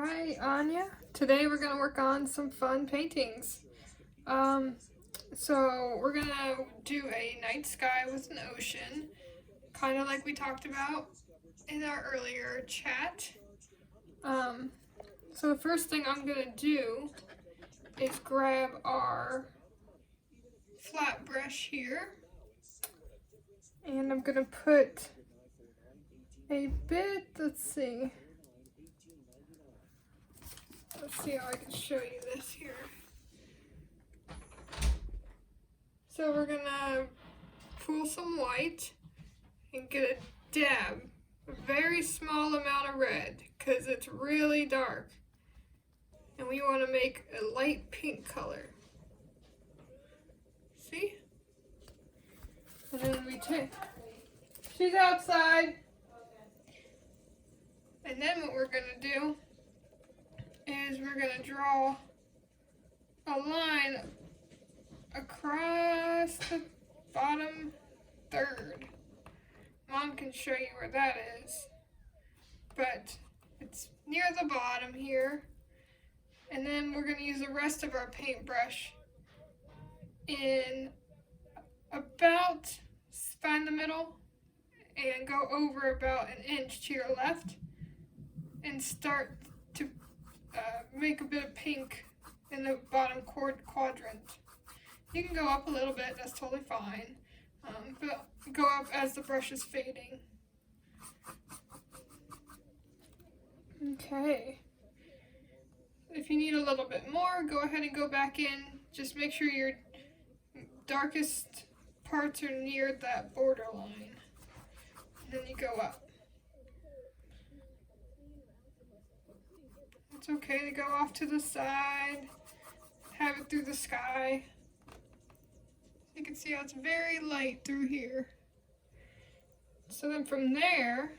Hi, Anja. Today we're going to work on some fun paintings. So we're going to do a night sky with an ocean, kind of like we talked about in our earlier chat. So the first thing I'm going to do is grab our flat brush here, and I'm going to put a bit, let's see how I can show you this here. So we're gonna pull some white and get a dab, a very small amount of red, because it's really dark. And we want to make a light pink color. See? And then we take, she's outside. And then what we're gonna do is we're gonna draw a line across the bottom third. Mom can show you where that is, but it's near the bottom here. And then we're going to use the rest of our paintbrush in about, find the middle and go over about an inch to your left and start to make a bit of pink in the bottom quadrant. You can go up a little bit, that's totally fine, but go up as the brush is fading. Okay. If you need a little bit more, go ahead and go back in. Just make sure your darkest parts are near that border line. And then you go up. It's okay to go off to the side, have it through the sky. You can see how it's very light through here. So then from there,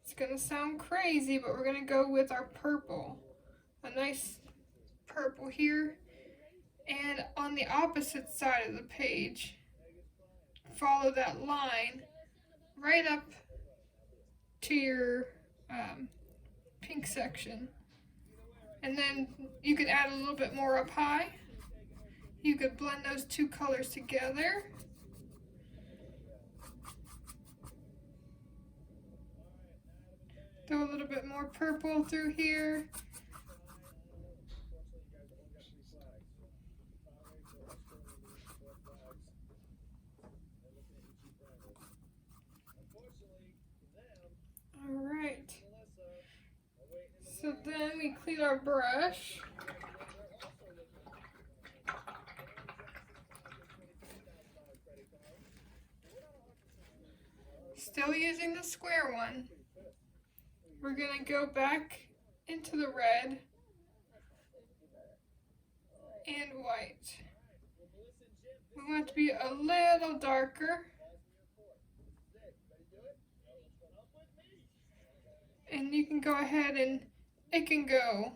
it's gonna sound crazy, but we're gonna go with our purple. A nice purple here. And on the opposite side of the page, follow that line right up to your pink section. And then you could add a little bit more up high. You could blend those two colors together. Throw a little bit more purple through here. All right. So then we clean our brush. Still using the square one. We're gonna go back into the red and white. We want it to be a little darker. And you can go ahead and it can go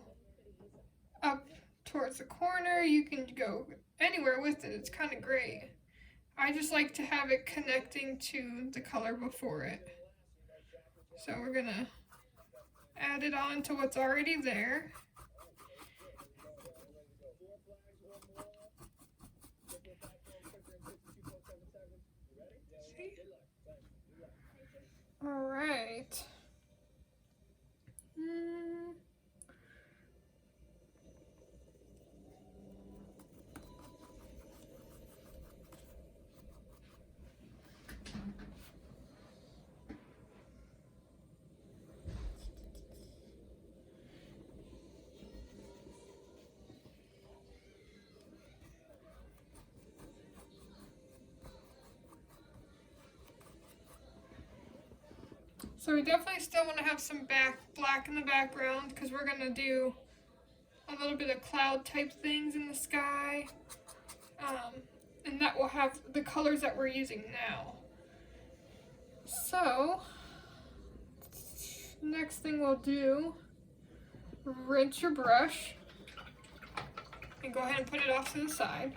up towards the corner. You can go anywhere with it. It's kind of great. I just like to have it connecting to the color before it. So we're gonna add it on to what's already there. See? All right. So we definitely still want to have some black in the background because we're going to do a little bit of cloud type things in the sky. And that will have the colors that we're using now. So, next thing we'll do, rinse your brush and go ahead and put it off to the side.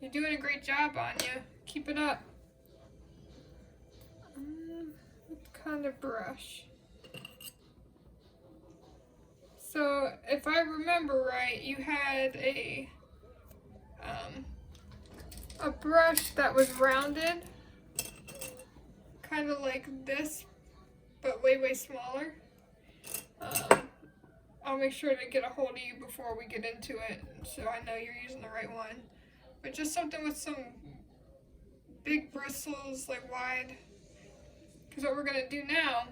You're doing a great job, Anja. Keep it up. kind of brush. So if I remember right, you had a brush that was rounded, kind of like this, but way, way smaller. I'll make sure to get a hold of you before we get into it, so I know you're using the right one. But just something with some big bristles, like wide. Because what we're going to do now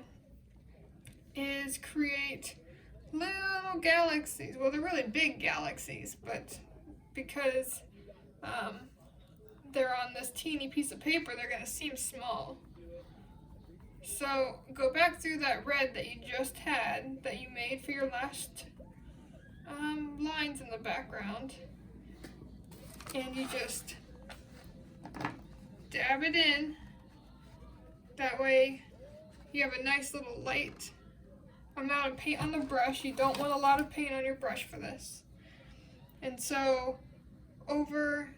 is create little galaxies. Well, they're really big galaxies, but because they're on this teeny piece of paper, they're going to seem small. So go back through that red that you just had, that you made for your last lines in the background, and you just dab it in. That way you have a nice little light amount of paint on the brush. You don't want a lot of paint on your brush for this. And so over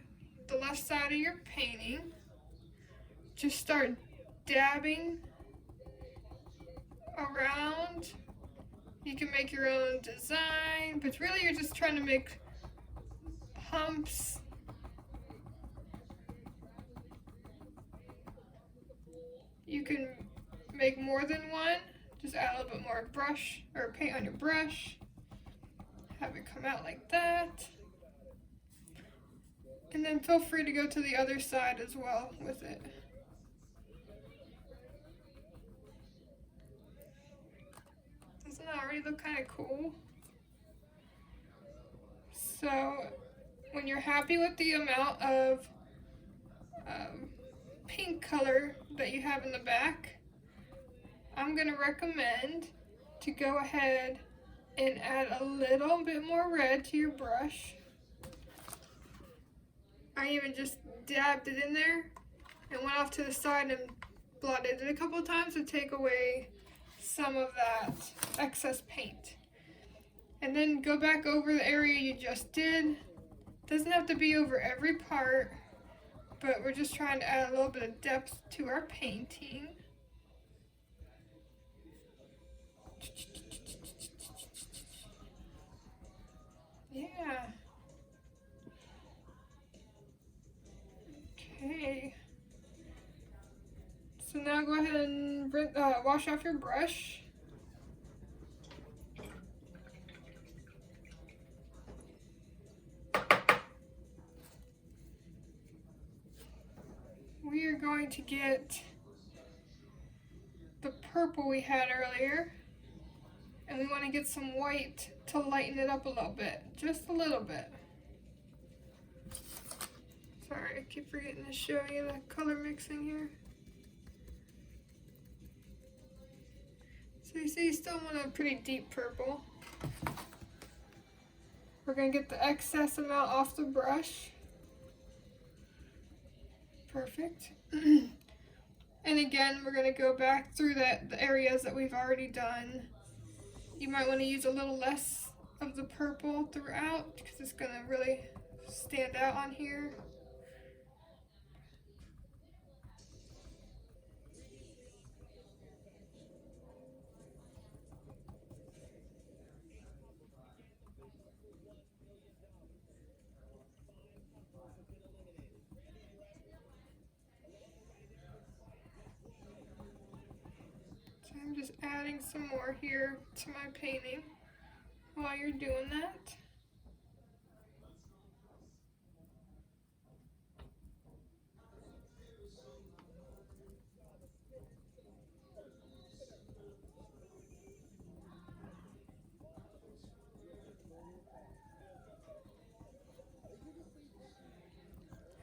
the left side of your painting, just start dabbing around. You can make your own design, but really you're just trying to make humps. You can make more than one. Just add a little bit more brush or paint on your brush. Have it come out like that. And then feel free to go to the other side as well with it. Doesn't that already look kind of cool? So when you're happy with the amount of pink color that you have in the back, I'm going to recommend to go ahead and add a little bit more red to your brush. I even just dabbed it in there and went off to the side and blotted it a couple times to take away some of that excess paint. And then go back over the area you just did. Doesn't have to be over every part, but we're just trying to add a little bit of depth to our painting. Yeah. Okay. So now go ahead and wash off your brush. We are going to get the purple we had earlier, and we want to get some white to lighten it up a little bit, just a little bit. Sorry, I keep forgetting to show you the color mixing here. So you see you still want a pretty deep purple. We're going to get the excess amount off the brush. Perfect. And again, we're going to go back through the areas that we've already done. You might want to use a little less of the purple throughout because it's going to really stand out on here. I'm just adding some more here to my painting while you're doing that.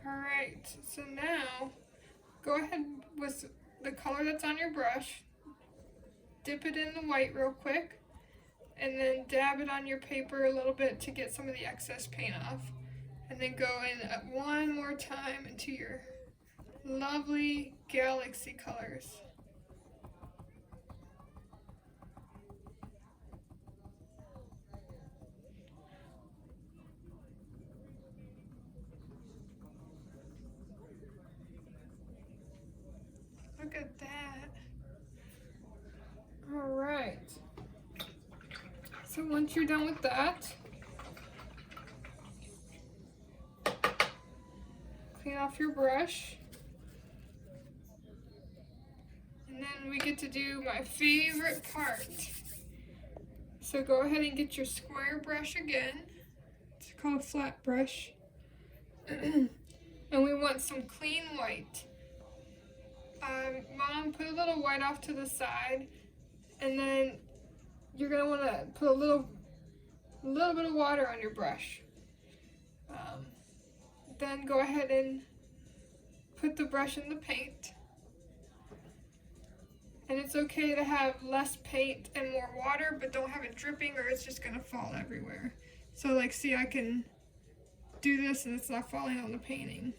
Alright, so now go ahead with the color that's on your brush. Dip it in the white real quick, and then dab it on your paper a little bit to get some of the excess paint off. And then go in one more time into your lovely galaxy colors. Look at that. So once you're done with that, clean off your brush. And then we get to do my favorite part. So go ahead and get your square brush again. It's called a flat brush. And we want some clean white. Mom, put a little white off to the side. And then you're going to want to put a little bit of water on your brush. Then go ahead and put the brush in the paint. And it's okay to have less paint and more water, but don't have it dripping or it's just gonna fall everywhere. So like, see, I can do this and it's not falling on the painting.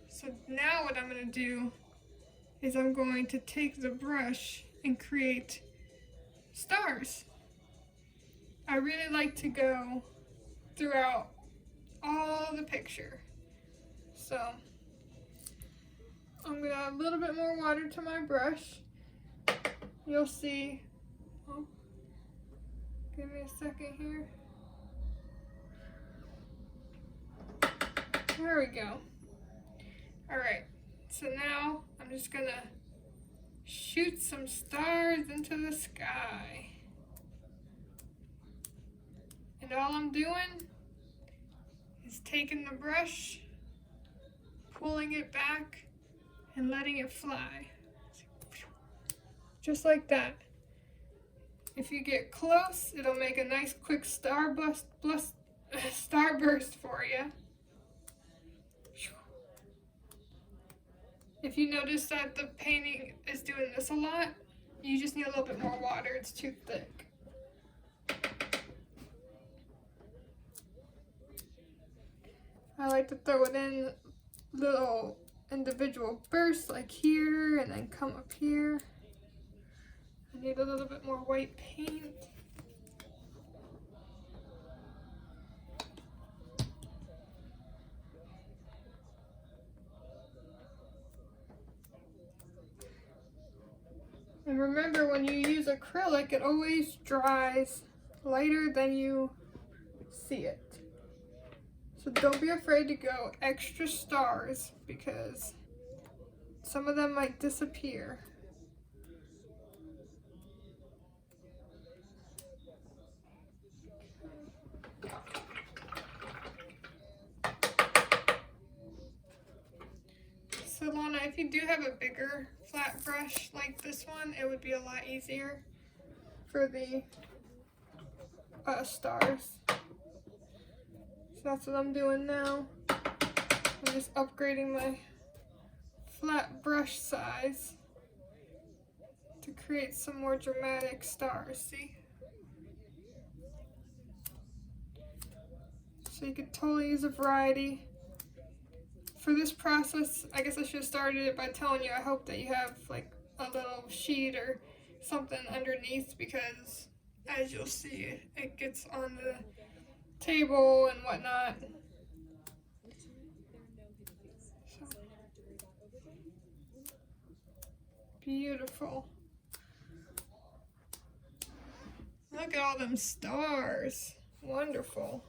So now what I'm gonna do is I'm going to take the brush and create stars. I really like to go throughout all the picture. So I'm gonna add a little bit more water to my brush. You'll see. Oh, give me a second here. There we go. Alright, so now I'm just gonna shoot some stars into the sky. And all I'm doing is taking the brush, pulling it back, and letting it fly. Just like that. If you get close, it'll make a nice quick starburst for you. If you notice that the painting is doing this a lot, you just need a little bit more water. It's too thick. I like to throw it in little individual bursts like here and then come up here. I need a little bit more white paint. And remember, when you use acrylic, it always dries lighter than you see it. So don't be afraid to go extra stars because some of them might disappear. So Lana, if you do have a bigger flat brush like this one, it would be a lot easier for the stars. So that's what I'm doing now. I'm just upgrading my flat brush size to create some more dramatic stars, see? So you could totally use a variety. For this process, I guess I should have started it by telling you I hope that you have like a little sheet or something underneath, because as you'll see, it gets on the table and whatnot. So, beautiful. Look at all them stars. Wonderful.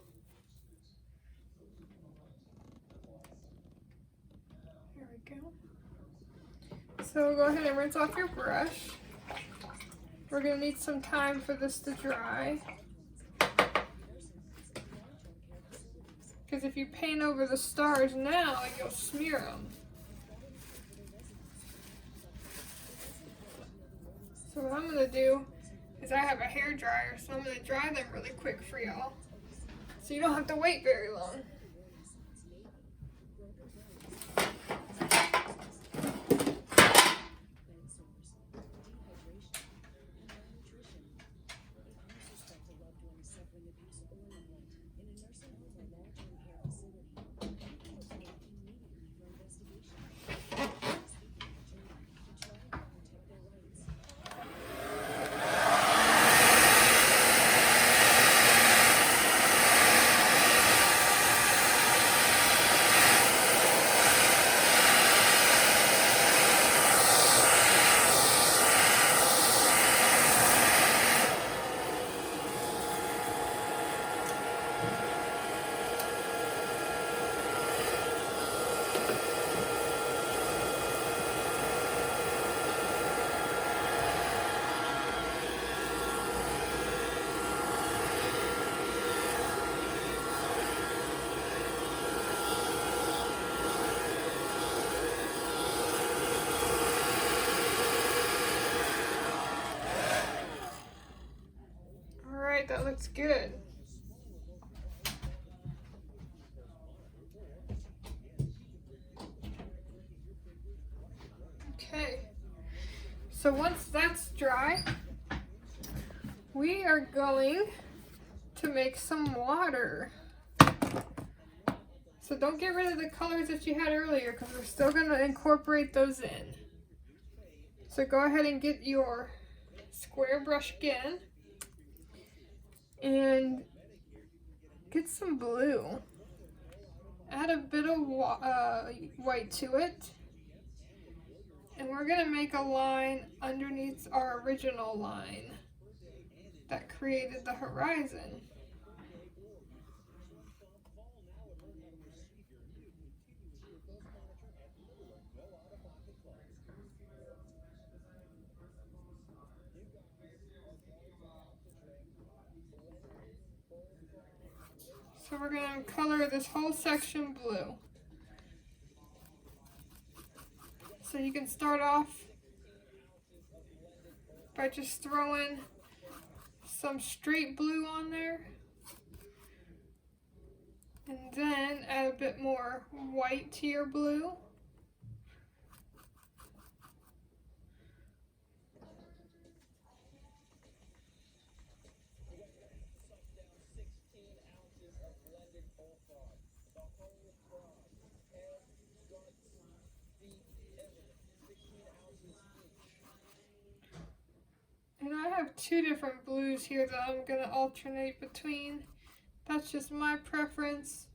There we go. So go ahead and rinse off your brush. We're going to need some time for this to dry. Because if you paint over the stars now, you'll smear them. So what I'm going to do is I have a hair dryer, so I'm going to dry them really quick for y'all. So you don't have to wait very long. that looks good. Okay, so once that's dry, we are going to make some water. So don't get rid of the colors that you had earlier because we're still going to incorporate those in. So go ahead and get your square brush again and get some blue. Add a bit of white to it. And we're going to make a line underneath our original line that created the horizon. So we're going to color this whole section blue. So you can start off by just throwing some straight blue on there. And then add a bit more white to your blue. And I have two different blues here that I'm going to alternate between. That's just my preference.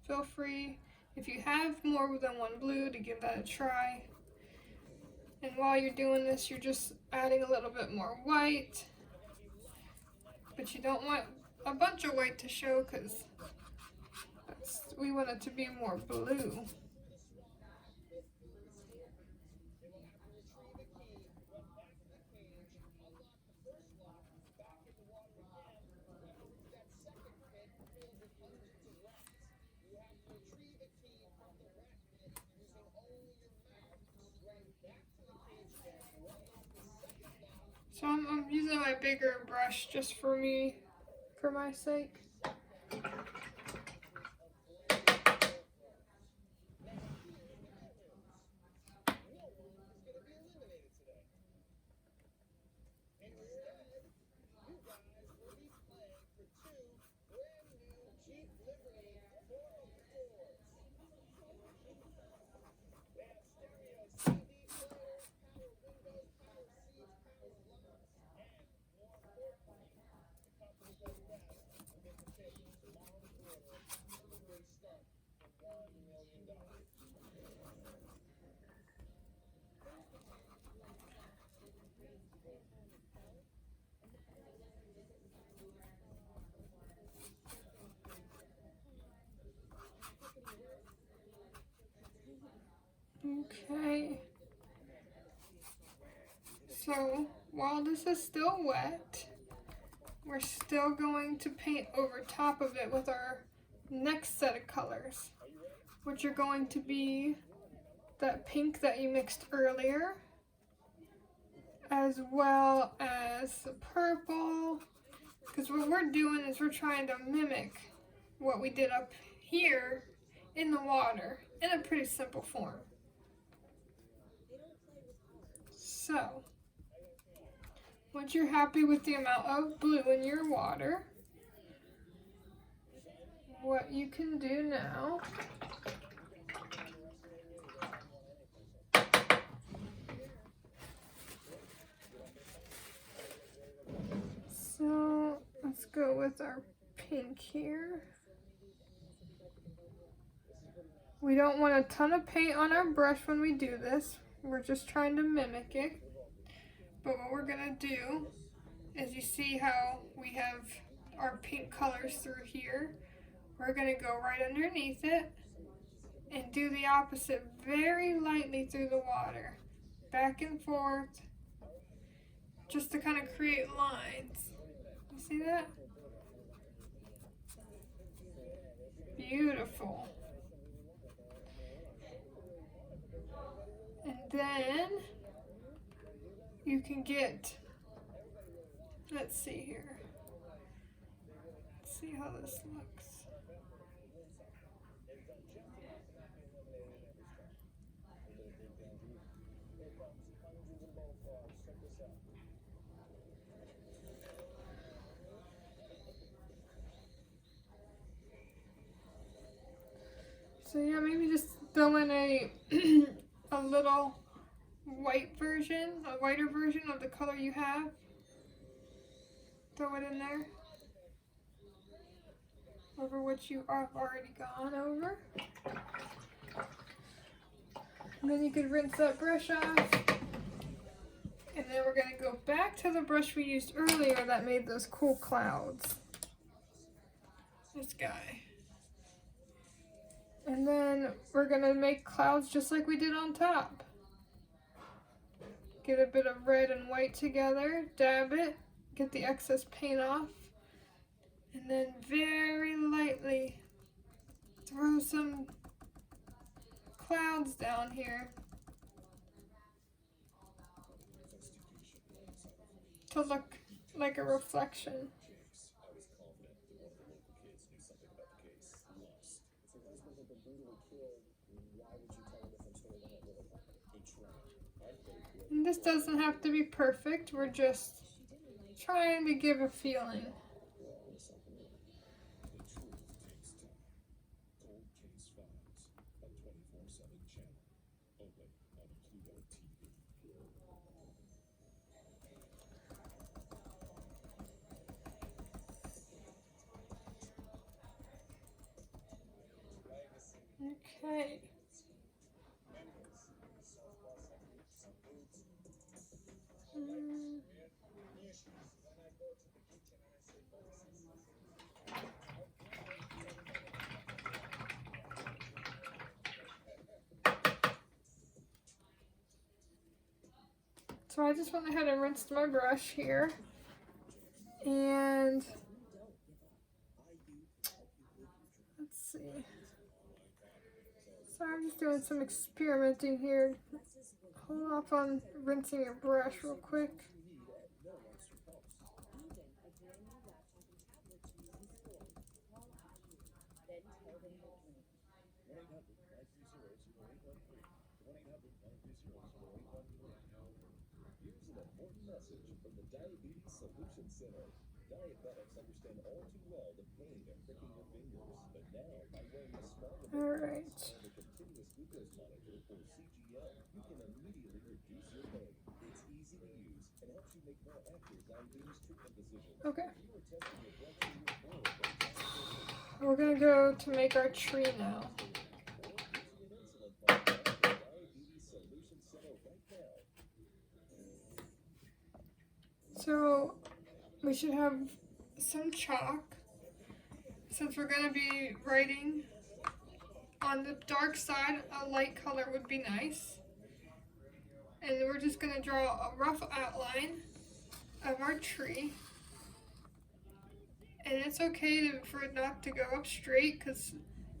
Feel free, if you have more than one blue, to give that a try. And while you're doing this, you're just adding a little bit more white. But you don't want a bunch of white to show because we want it to be more blue. So I'm using my bigger brush just for my sake. Okay. So while this is still wet, we're still going to paint over top of it with our next set of colors, which are going to be that pink that you mixed earlier, as well as the purple, because what we're doing is we're trying to mimic what we did up here in the water in a pretty simple form. So, once you're happy with the amount of blue in your water, what you can do now so let's go with our pink here. We don't want a ton of paint on our brush when we do this. We're just trying to mimic it. But what we're gonna do is, you see how we have our pink colors through here. We're gonna go right underneath it and do the opposite very lightly through the water. Back and forth, just to kind of create lines. You see that? Beautiful. And then you can get, let's see here. see how this looks. So yeah, maybe just throw in a a little white version, a whiter version of the color you have. Throw it in there over what you have already gone over. And then you could rinse that brush off. And then we're going to go back to the brush we used earlier that made those cool clouds. This guy. And then we're going to make clouds just like we did on top. Get a bit of red and white together, dab it, get the excess paint off, and then very lightly throw some clouds down here to look like a reflection. And this doesn't have to be perfect, we're just trying to give a feeling. Okay. So I just went ahead and rinsed my brush here, and let's see. So I'm just doing some experimenting here. Hold off on rinsing your brush real quick. All right. Okay. We're going to go to make our tree now. So we should have some chalk, since we're going to be writing on the dark side. A light color would be nice. And we're just going to draw a rough outline of our tree. And it's okay for it not to go up straight, because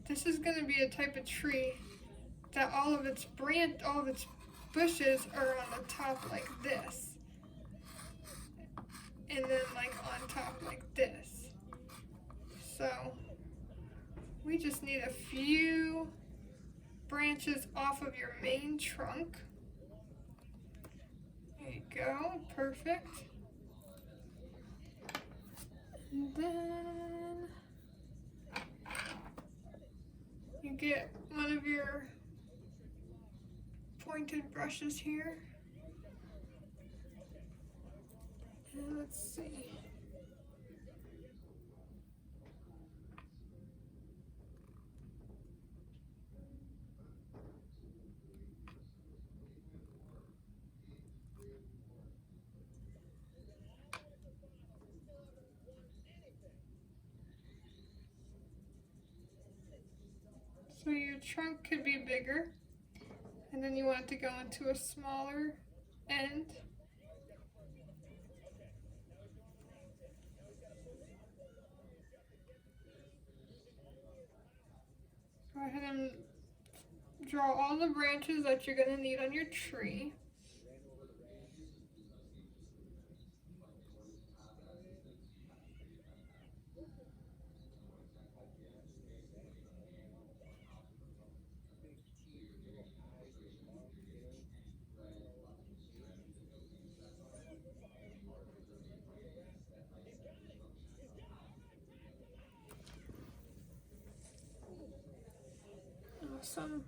this is going to be a type of tree that all of its bushes are on the top like this. And then like on top like this. So we just need a few branches off of your main trunk. There you go, perfect. And then you get one of your pointed brushes here. And let's see. So your trunk could be bigger, and then you want it to go into a smaller end. Go ahead and draw all the branches that you're going to need on your tree. Awesome.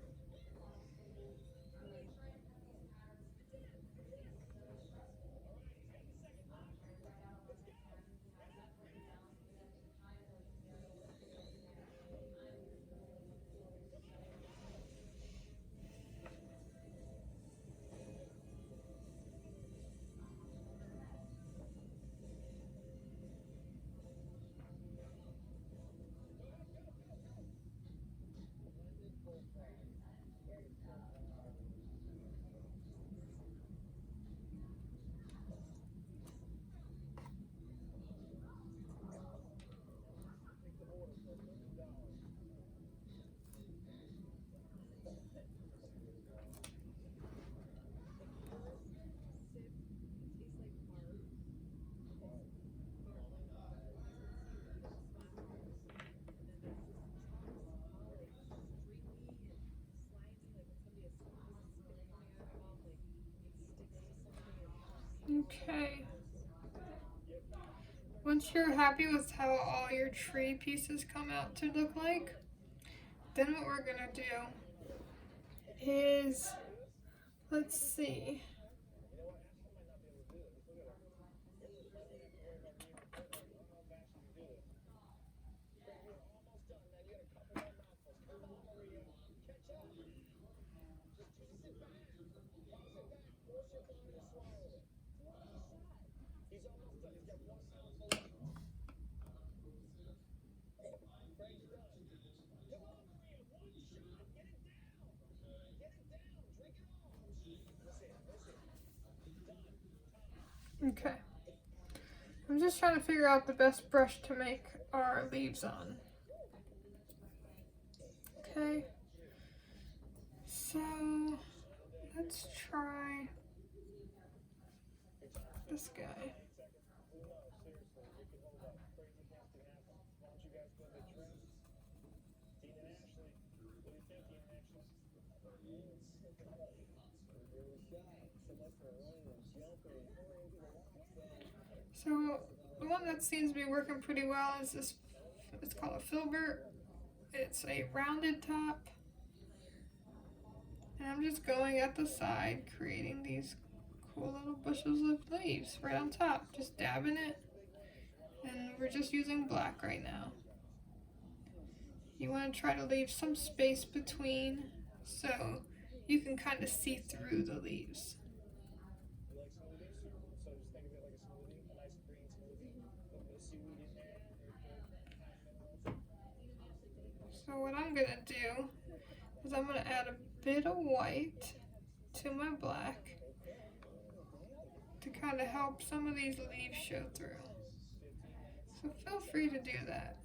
Okay. Once you're happy with how all your tree pieces come out to look like, then what we're gonna do is, let's see. Okay. I'm just trying to figure out the best brush to make our leaves on. Okay. So let's try this guy. So the one that seems to be working pretty well is this. It's called a filbert. It's a rounded top. And I'm just going at the side, creating these cool little bushels of leaves right on top. Just dabbing it. And we're just using black right now. You want to try to leave some space between so you can kind of see through the leaves. So what I'm going to do is I'm going to add a bit of white to my black to kind of help some of these leaves show through. So feel free to do that.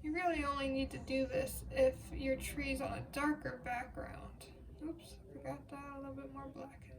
You really only need to do this if your tree's on a darker background. Oops, forgot to add a little bit more black in.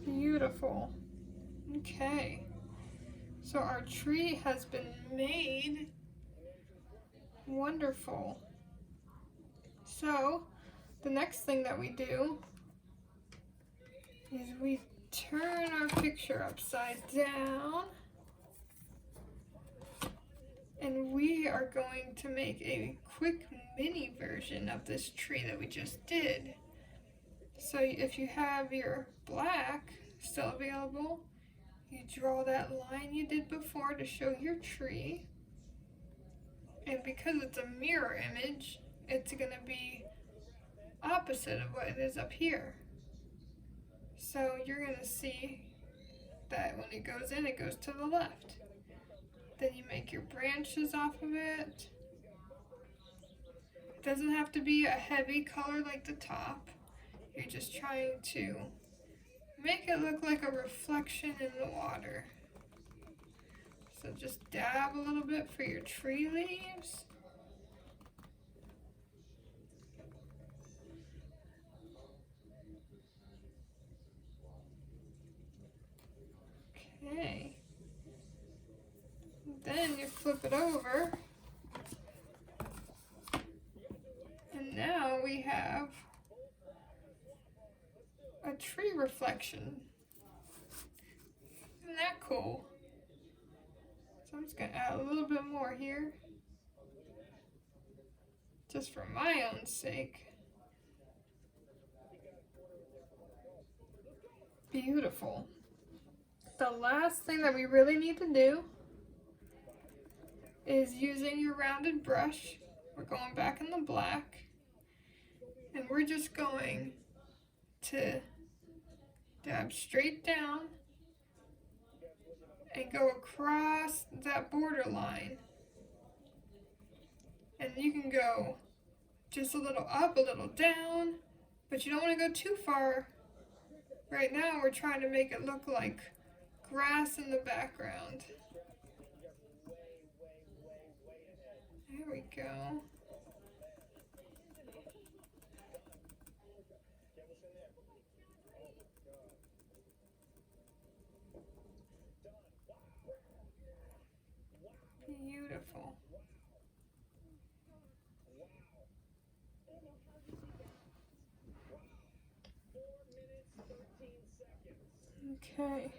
Beautiful. Okay. So our tree has been made. Wonderful. So the next thing that we do is we turn our picture upside down and we are going to make a quick mini version of this tree that we just did. So if you have your black still available, you draw that line you did before to show your tree. And because it's a mirror image, it's going to be opposite of what it is up here. So you're going to see that when it goes in, it goes to the left. Then you make your branches off of it. It doesn't have to be a heavy color like the top. You're just trying to make it look like a reflection in the water. So just dab a little bit for your tree leaves. Okay. Then you flip it over. And now we have a tree reflection. Isn't that cool? So I'm just gonna add a little bit more here, just for my own sake. Beautiful. The last thing that we really need to do is using your rounded brush. We're going back in the black, and we're just going to dab straight down and go across that border line. And you can go just a little up, a little down, but you don't want to go too far. Right now we're trying to make it look like grass in the background. There we go. Beautiful. Okay.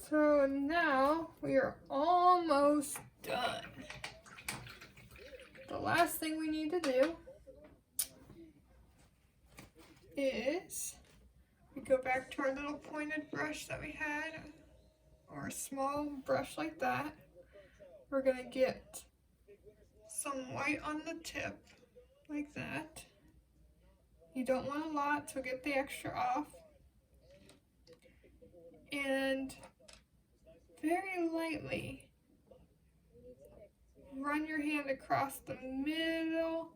So now we are almost done. The last thing we need to do is we go back to our little pointed brush that we had, or a small brush like that. We're gonna get some white on the tip, like that. You don't want a lot, so get the extra off. And very lightly run your hand across the middle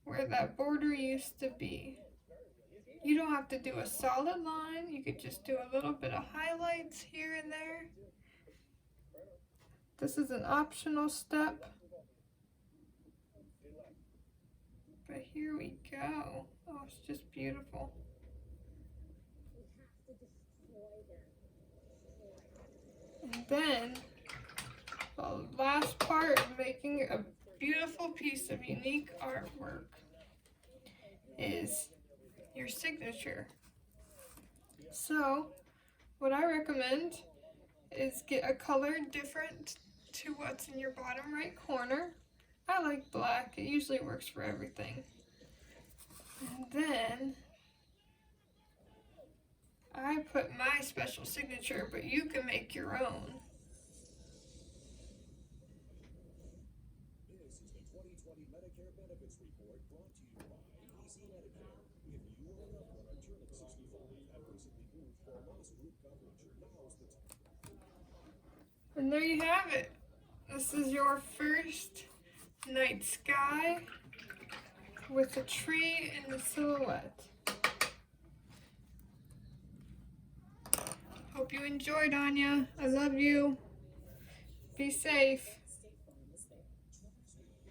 where that border used to be. You don't have to do a solid line, you could just do a little bit of highlights here and there. This is an optional step, but here we go. Oh, it's just beautiful. And then the last part of making a beautiful piece of unique artwork is your signature. So what I recommend is get a color different to what's in your bottom right corner. I like black, it usually works for everything. And then I put my special signature, but you can make your own. And there you have it. This is your first night sky with a tree in the silhouette. Hope you enjoyed, Anja. I love you. Be safe.